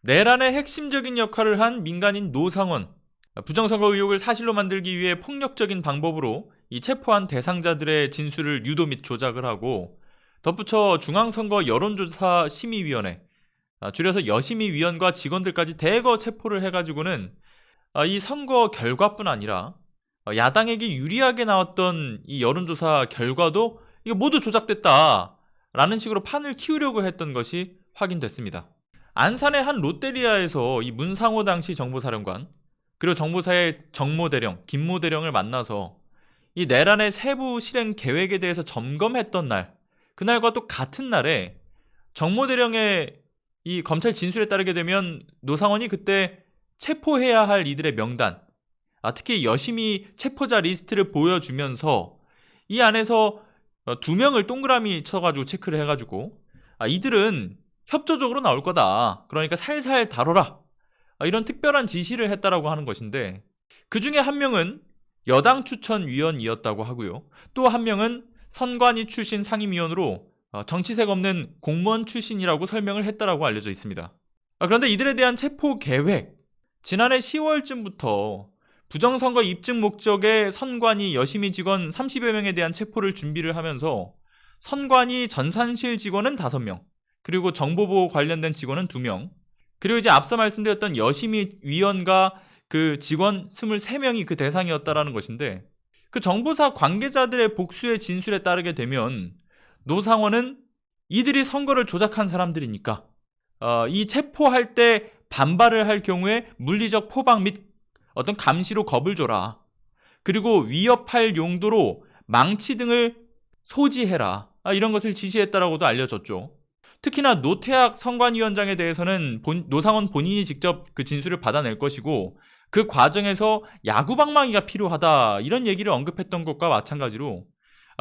내란의 핵심적인 역할을 한 민간인 노상원, 부정선거 의혹을 사실로 만들기 위해 폭력적인 방법으로 이 체포한 대상자들의 진술을 유도 및 조작을 하고, 덧붙여 중앙선거 여론조사 심의위원회, 줄여서 여심의위원과 직원들까지 대거 체포를 해가지고는 이 선거 결과뿐 아니라 야당에게 유리하게 나왔던 이 여론조사 결과도 이거 모두 조작됐다 라는 식으로 판을 키우려고 했던 것이 확인됐습니다. 안산의 한 롯데리아에서 이 문상호 당시 정보사령관, 그리고 정보사의 정모대령, 김모대령을 만나서 이 내란의 세부 실행 계획에 대해서 점검했던 날, 그날과 또 같은 날에 정모대령의 이 검찰 진술에 따르게 되면 노상원이 그때 체포해야 할 이들의 명단, 특히 여심이 체포자 리스트를 보여주면서 이 안에서 2명을 동그라미 쳐가지고 체크를 해가지고 이들은 협조적으로 나올 거다, 그러니까 살살 다뤄라, 이런 특별한 지시를 했다라고 하는 것인데, 그 중에 한 명은 여당 추천위원이었다고 하고요, 또 한 명은 선관위 출신 상임위원으로 정치색 없는 공무원 출신이라고 설명을 했다라고 알려져 있습니다. 그런데 이들에 대한 체포 계획, 지난해 10월쯤부터 부정선거 입증 목적의 선관위 여심이 직원 30여 명에 대한 체포를 준비를 하면서 선관위 전산실 직원은 5명, 그리고 정보보호 관련된 직원은 2명, 그리고 이제 앞서 말씀드렸던 여심이 위원과 그 직원 23명이 그 대상이었다라는 것인데, 그 정보사 관계자들의 복수의 진술에 따르게 되면 노상원은 이들이 선거를 조작한 사람들이니까 이 체포할 때 반발을 할 경우에 물리적 포박 및 어떤 감시로 겁을 줘라, 그리고 위협할 용도로 망치 등을 소지해라, 이런 것을 지시했다라고도 알려졌죠. 특히나 노태학 선관위원장에 대해서는 노상원 본인이 직접 그 진술을 받아낼 것이고, 그 과정에서 야구방망이가 필요하다, 이런 얘기를 언급했던 것과 마찬가지로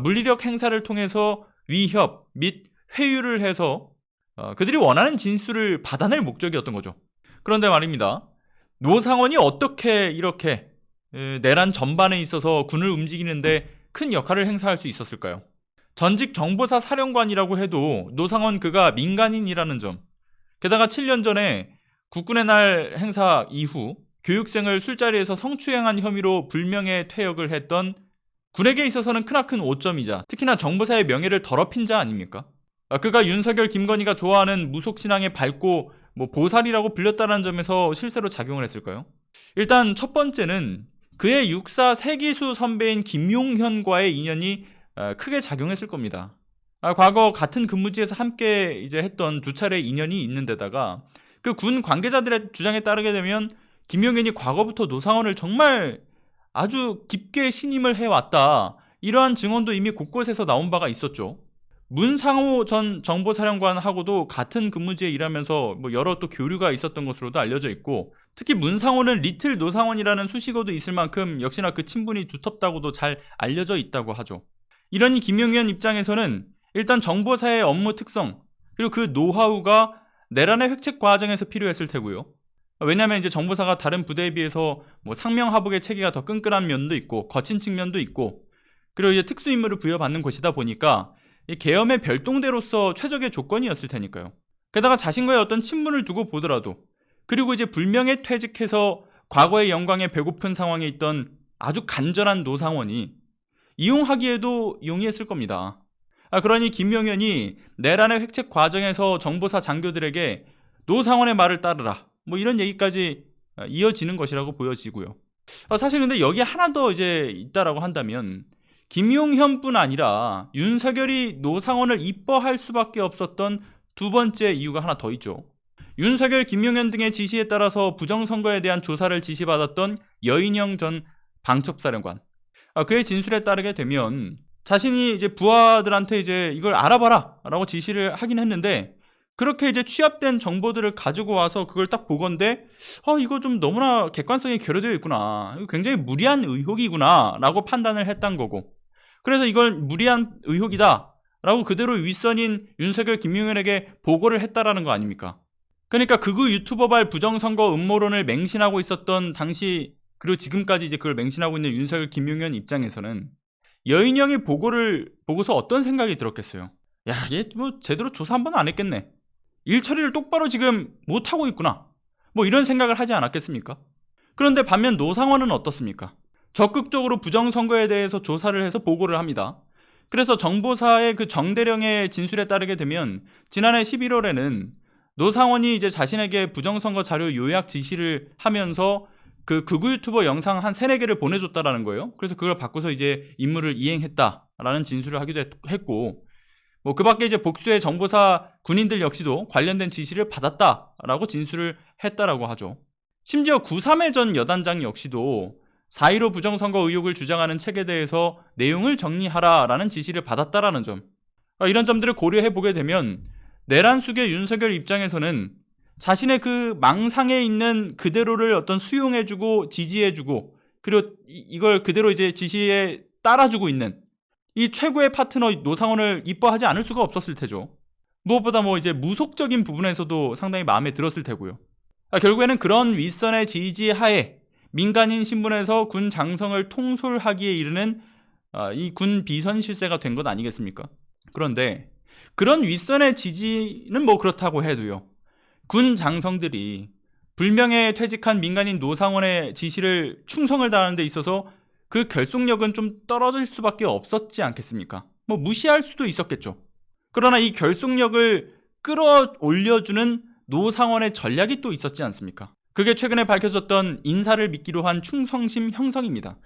물리력 행사를 통해서 위협 및 회유를 해서 그들이 원하는 진술을 받아낼 목적이었던 거죠. 그런데 말입니다, 노상원이 어떻게 이렇게 내란 전반에 있어서 군을 움직이는데 큰 역할을 행사할 수 있었을까요? 전직 정보사 사령관이라고 해도 노상원 그가 민간인이라는 점, 게다가 7년 전에 국군의 날 행사 이후 교육생을 술자리에서 성추행한 혐의로 불명예 퇴역을 했던 군에게 있어서는 크나큰 오점이자 특히나 정보사의 명예를 더럽힌 자 아닙니까? 그가 윤석열, 김건희가 좋아하는 무속신앙에 밝고 보살이라고 불렸다는 점에서 실세로 작용을 했을까요? 일단 첫 번째는 그의 육사 세기수 선배인 김용현과의 인연이 크게 작용했을 겁니다. 과거 같은 근무지에서 함께 이제 했던 2차례 인연이 있는 데다가 그 군 관계자들의 주장에 따르게 되면 김용현이 과거부터 노상원을 정말 아주 깊게 신임을 해왔다, 이러한 증언도 이미 곳곳에서 나온 바가 있었죠. 문상호 전 정보사령관하고도 같은 근무지에 일하면서 여러 또 교류가 있었던 것으로도 알려져 있고, 특히 문상호는 리틀 노상원이라는 수식어도 있을 만큼 역시나 그 친분이 두텁다고도 잘 알려져 있다고 하죠. 이러니 김용현 입장에서는 일단 정보사의 업무 특성, 그리고 그 노하우가 내란의 획책 과정에서 필요했을 테고요. 왜냐하면 이제 정보사가 다른 부대에 비해서 상명하복의 체계가 더 끈끈한 면도 있고 거친 측면도 있고, 그리고 이제 특수임무를 부여받는 곳이다 보니까 이 계엄의 별동대로서 최적의 조건이었을 테니까요. 게다가 자신과의 어떤 친분을 두고 보더라도, 그리고 이제 불명예 퇴직해서 과거의 영광에 배고픈 상황에 있던 아주 간절한 노상원이 이용하기에도 용이했을 겁니다. 그러니 김용현이 내란의 획책 과정에서 정보사 장교들에게 노상원의 말을 따르라, 이런 얘기까지 이어지는 것이라고 보여지고요. 사실 근데 여기 하나 더 이제 있다라고 한다면, 김용현뿐 아니라 윤석열이 노상원을 이뻐할 수밖에 없었던 두 번째 이유가 하나 더 있죠. 윤석열, 김용현 등의 지시에 따라서 부정선거에 대한 조사를 지시받았던 여인영 전 방첩사령관, 그의 진술에 따르게 되면 자신이 이제 부하들한테 이제 이걸 알아봐라 라고 지시를 하긴 했는데, 그렇게 이제 취합된 정보들을 가지고 와서 그걸 딱 보건대 이거 좀 너무나 객관성이 결여되어 있구나, 이거 굉장히 무리한 의혹이구나 라고 판단을 했던 거고, 그래서 이걸 무리한 의혹이다 라고 그대로 윗선인 윤석열, 김용현에게 보고를 했다라는 거 아닙니까? 그러니까 극우 유튜버발 부정선거 음모론을 맹신하고 있었던 당시, 그리고 지금까지 이제 그걸 맹신하고 있는 윤석열, 김용현 입장에서는 여인영의 보고를 보고서 어떤 생각이 들었겠어요? 야, 얘 제대로 조사 한 번 안 했겠네, 일 처리를 똑바로 지금 못하고 있구나, 뭐 이런 생각을 하지 않았겠습니까? 그런데 반면 노상원은 어떻습니까? 적극적으로 부정선거에 대해서 조사를 해서 보고를 합니다. 그래서 정보사의 그 정대령의 진술에 따르게 되면 지난해 11월에는 노상원이 이제 자신에게 부정선거 자료 요약 지시를 하면서 그 극우 유튜버 영상 한 3-4개를 보내줬다라는 거예요. 그래서 그걸 받고서 이제 임무를 이행했다라는 진술을 하기도 했고, 뭐 그 밖에 이제 복수의 정보사 군인들 역시도 관련된 지시를 받았다라고 진술을 했다라고 하죠. 심지어 9.3회 전 여단장 역시도 4.15 부정선거 의혹을 주장하는 책에 대해서 내용을 정리하라라는 지시를 받았다라는 점, 이런 점들을 고려해 보게 되면 내란 수계 윤석열 입장에서는 자신의 그 망상에 있는 그대로를 어떤 수용해주고 지지해주고, 그리고 이걸 그대로 이제 지시에 따라주고 있는 이 최고의 파트너 노상원을 이뻐하지 않을 수가 없었을 테죠. 무엇보다 뭐 이제 무속적인 부분에서도 상당히 마음에 들었을 테고요. 결국에는 그런 윗선의 지지하에 민간인 신분에서 군 장성을 통솔하기에 이르는 이 군 비선 실세가 된 것 아니겠습니까? 그런데 그런 윗선의 지지는 뭐 그렇다고 해도요, 군 장성들이 불명예 퇴직한 민간인 노상원의 지시를 충성을 다하는 데 있어서 그 결속력은 좀 떨어질 수밖에 없었지 않겠습니까? 뭐 무시할 수도 있었겠죠. 그러나 이 결속력을 끌어올려주는 노상원의 전략이 또 있었지 않습니까? 그게 최근에 밝혀졌던 인사를 믿기로 한 충성심 형성입니다.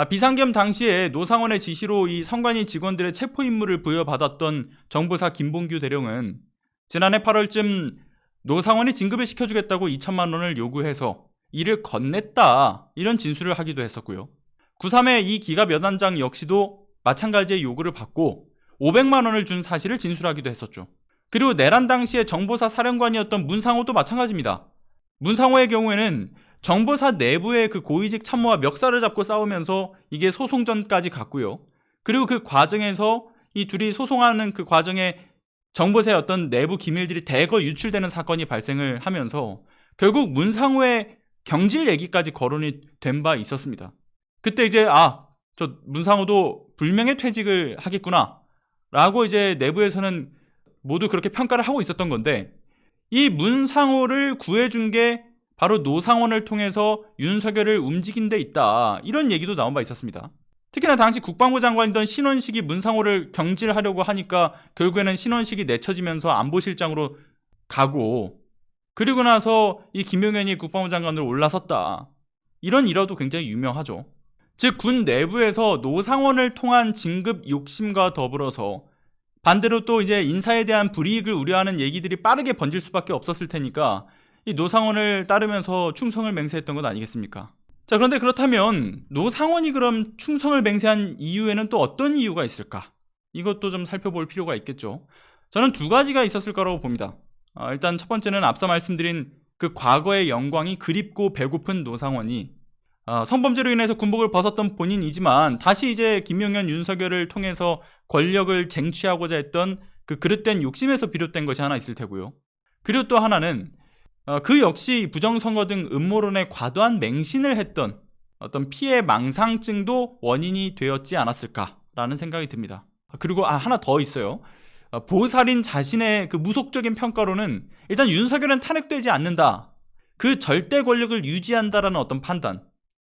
비상겸 당시에 노상원의 지시로 이 선관위 직원들의 체포 임무를 부여받았던 정보사 김봉규 대령은 지난해 8월쯤 노상원이 진급을 시켜주겠다고 2천만 원을 요구해서 이를 건넸다, 이런 진술을 하기도 했었고요. 9.3회 이 기갑 여단장 역시도 마찬가지의 요구를 받고 500만 원을 준 사실을 진술하기도 했었죠. 그리고 내란 당시에 정보사 사령관이었던 문상호도 마찬가지입니다. 문상호의 경우에는 정보사 내부의 그 고위직 참모와 멱살을 잡고 싸우면서 이게 소송전까지 갔고요. 그리고 그 과정에서 이 둘이 소송하는 그 과정에 정보사의 어떤 내부 기밀들이 대거 유출되는 사건이 발생을 하면서 결국 문상호의 경질 얘기까지 거론이 된 바 있었습니다. 그때 이제 저 문상호도 불명예 퇴직을 하겠구나 라고 이제 내부에서는 모두 그렇게 평가를 하고 있었던 건데, 이 문상호를 구해준 게 바로 노상원을 통해서 윤석열을 움직인 데 있다, 이런 얘기도 나온 바 있었습니다. 특히나 당시 국방부 장관이던 신원식이 문상호를 경질하려고 하니까 결국에는 신원식이 내쳐지면서 안보실장으로 가고, 그리고 나서 이 김용현이 국방부 장관으로 올라섰다, 이런 일화도 굉장히 유명하죠. 즉 군 내부에서 노상원을 통한 진급 욕심과 더불어서 반대로 또 이제 인사에 대한 불이익을 우려하는 얘기들이 빠르게 번질 수밖에 없었을 테니까 이 노상원을 따르면서 충성을 맹세했던 것 아니겠습니까? 자, 그런데 그렇다면 노상원이 그럼 충성을 맹세한 이유에는 또 어떤 이유가 있을까? 이것도 좀 살펴볼 필요가 있겠죠. 저는 2가지가 있었을 거라고 봅니다. 일단 첫 번째는 앞서 말씀드린 그 과거의 영광이 그립고 배고픈 노상원이 성범죄로 인해서 군복을 벗었던 본인이지만 다시 이제 김용현, 윤석열을 통해서 권력을 쟁취하고자 했던 그 그릇된 욕심에서 비롯된 것이 하나 있을 테고요. 그리고 또 하나는 그 역시 부정선거 등 음모론에 과도한 맹신을 했던 어떤 피해 망상증도 원인이 되었지 않았을까라는 생각이 듭니다. 그리고 하나 더 있어요. 보살인 자신의 그 무속적인 평가로는 일단 윤석열은 탄핵되지 않는다, 그 절대 권력을 유지한다라는 어떤 판단,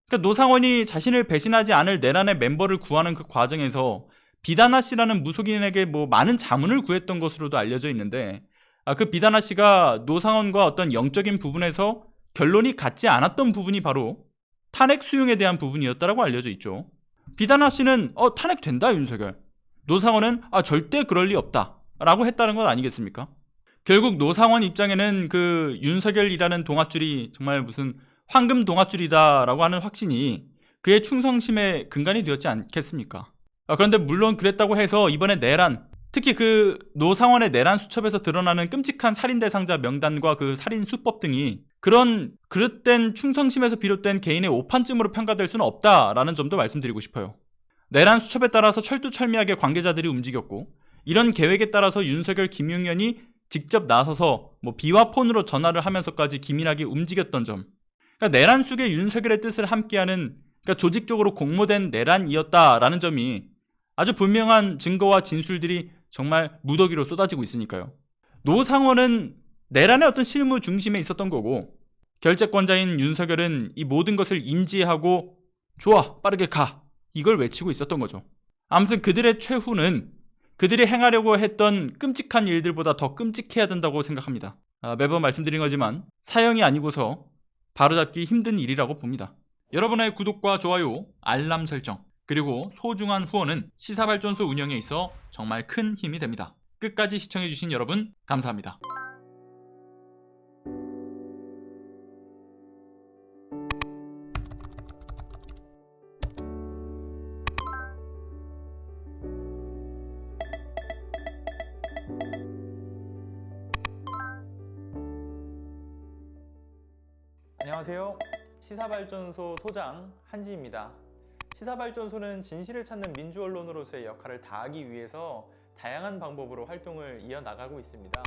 그러니까 노상원이 자신을 배신하지 않을 내란의 멤버를 구하는 그 과정에서 비다나 씨라는 무속인에게 뭐 많은 자문을 구했던 것으로도 알려져 있는데, 그 비다나 씨가 노상원과 어떤 영적인 부분에서 결론이 같지 않았던 부분이 바로 탄핵 수용에 대한 부분이었다라고 알려져 있죠. 비다나 씨는 탄핵된다 윤석열, 노상원은 절대 그럴 리 없다 라고 했다는 것 아니겠습니까? 결국 노상원 입장에는 그 윤석열이라는 동아줄이 정말 무슨 황금 동아줄이다 라고 하는 확신이 그의 충성심의 근간이 되었지 않겠습니까? 그런데 물론 그랬다고 해서 이번에 내란, 특히 그 노상원의 내란 수첩에서 드러나는 끔찍한 살인 대상자 명단과 그 살인 수법 등이 그런 그릇된 충성심에서 비롯된 개인의 오판쯤으로 평가될 수는 없다라는 점도 말씀드리고 싶어요. 내란 수첩에 따라서 철두철미하게 관계자들이 움직였고, 이런 계획에 따라서 윤석열, 김용현이 직접 나서서 뭐 비와 폰으로 전화를 하면서까지 기민하게 움직였던 점, 그러니까 내란 수계 윤석열의 뜻을 함께하는, 그러니까 조직적으로 공모된 내란이었다라는 점이 아주 분명한 증거와 진술들이 정말 무더기로 쏟아지고 있으니까요. 노상원은 내란의 어떤 실무 중심에 있었던 거고, 결재권자인 윤석열은 이 모든 것을 인지하고 좋아, 빠르게 가, 이걸 외치고 있었던 거죠. 아무튼 그들의 최후는 그들이 행하려고 했던 끔찍한 일들보다 더 끔찍해야 된다고 생각합니다. 매번 말씀드린 거지만 사형이 아니고서 바로잡기 힘든 일이라고 봅니다. 여러분의 구독과 좋아요, 알람 설정, 그리고 소중한 후원은 시사발전소 운영에 있어 정말 큰 힘이 됩니다. 끝까지 시청해주신 여러분 감사합니다. 안녕하세요. 시사발전소 소장 한지입니다. 시사발전소는 진실을 찾는 민주언론으로서의 역할을 다하기 위해서 다양한 방법으로 활동을 이어나가고 있습니다.